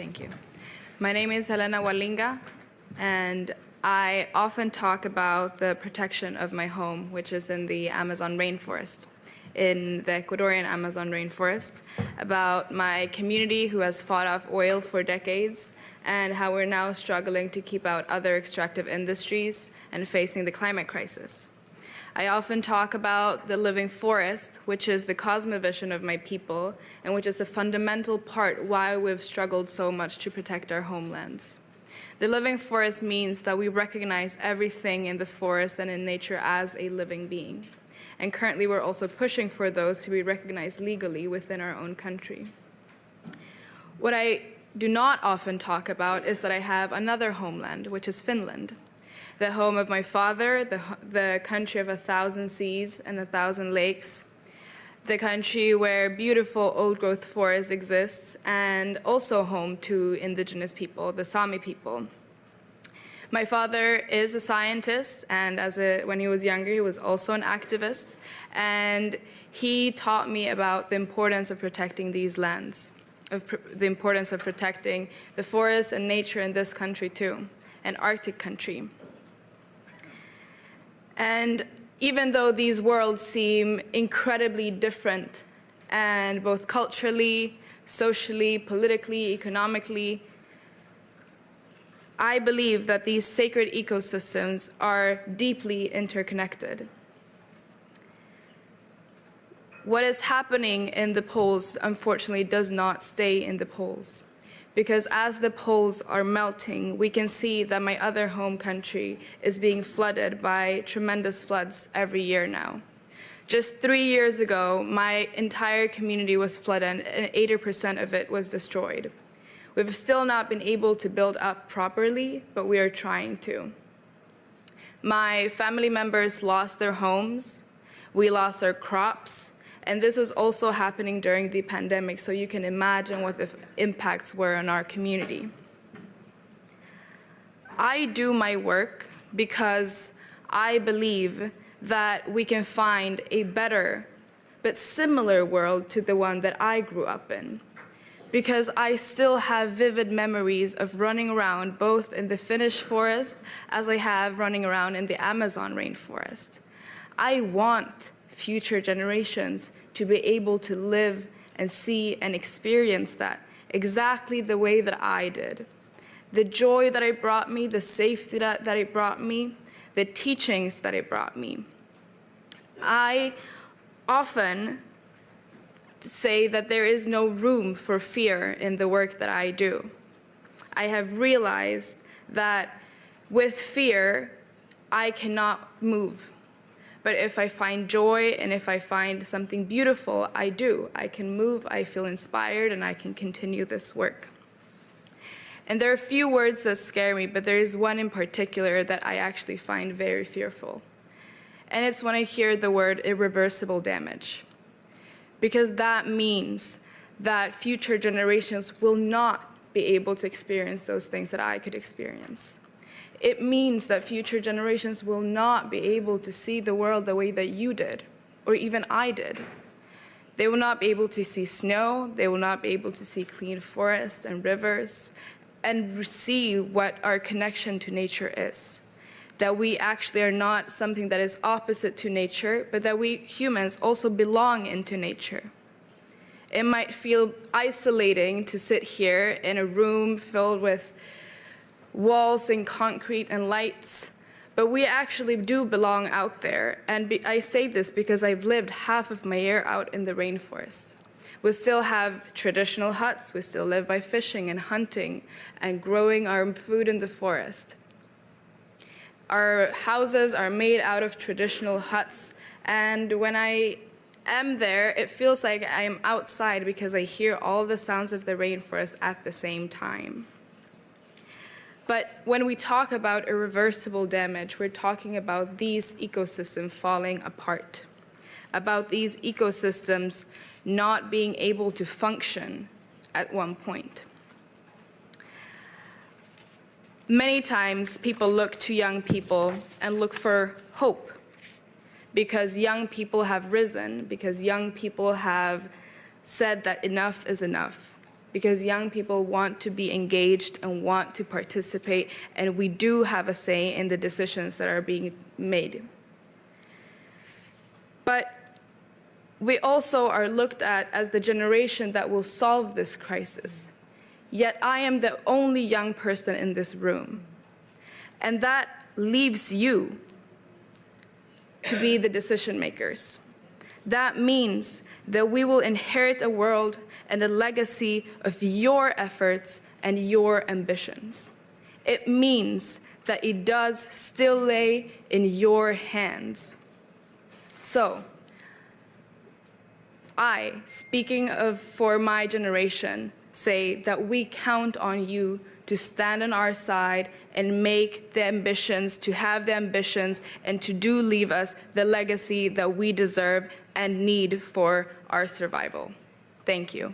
Thank you. My name is Helena Gualinga, and I often talk about the protection of my home, which is in the Amazon rainforest, in the Ecuadorian Amazon rainforest, about my community who has fought off oil for decades, and how we're now struggling to keep out other extractive industries and facing the climate crisis. I often talk about the living forest, which is the cosmovision of my people, and which is a fundamental part why we've struggled so much to protect our homelands. The living forest means that we recognize everything in the forest and in nature as a living being. And currently we're also pushing for those to be recognized legally within our own country. What I do not often talk about is that I have another homeland, which is Finland. The home of my father, the country of 1,000 seas and 1,000 lakes, the country where beautiful old-growth forests exist, and also home to indigenous people, the Sami people. My father is a scientist, and when he was younger, he was also an activist, and he taught me about the importance of protecting these lands, the importance of protecting the forest and nature in this country too, an Arctic country. And even though these worlds seem incredibly different, and both culturally, socially, politically, economically, I believe that these sacred ecosystems are deeply interconnected. What is happening in the poles, unfortunately, does not stay in the poles. Because as the poles are melting, we can see that my other home country is being flooded by tremendous floods every year now. Just 3 years ago, my entire community was flooded and 80% of it was destroyed. We've still not been able to build up properly, but we are trying to. My family members lost their homes, we lost our crops, and this was also happening during the pandemic, so you can imagine what the impacts were on our community. I do my work because I believe that we can find a better but similar world to the one that I grew up in. Because I still have vivid memories of running around both in the Finnish forest as I have running around in the Amazon rainforest. I want future generations to be able to live and see and experience that exactly the way that I did. The joy that it brought me, the safety that it brought me, the teachings that it brought me. I often say that there is no room for fear in the work that I do. I have realized that with fear, I cannot move. But if I find joy and if I find something beautiful, I do. I can move, I feel inspired, and I can continue this work. And there are a few words that scare me, but there is one in particular that I actually find very fearful. And it's when I hear the word irreversible damage. Because that means that future generations will not be able to experience those things that I could experience. It means that future generations will not be able to see the world the way that you did, or even I did. They will not be able to see snow, they will not be able to see clean forests and rivers, and see what our connection to nature is. That we actually are not something that is opposite to nature, but that we humans also belong into nature. It might feel isolating to sit here in a room filled with walls and concrete and lights, but we actually do belong out there. And I say this because I've lived half of my year out in the rainforest. We still have traditional huts, we still live by fishing and hunting and growing our food in the forest. Our houses are made out of traditional huts, and when I am there, it feels like I am outside because I hear all the sounds of the rainforest at the same time. But when we talk about irreversible damage, we're talking about these ecosystems falling apart, about these ecosystems not being able to function at one point. Many times people look to young people and look for hope, because young people have risen, because young people have said that enough is enough. because young people want to be engaged and want to participate, and we do have a say in the decisions that are being made. But we also are looked at as the generation that will solve this crisis. Yet I am the only young person in this room. And that leaves you to be the decision makers. That means that we will inherit a world and a legacy of your efforts and your ambitions. It means that it does still lay in your hands. So, I, speaking for my generation, say that we count on you to stand on our side and make the ambitions, to have the ambitions, and to do leave us the legacy that we deserve and need for our survival. Thank you.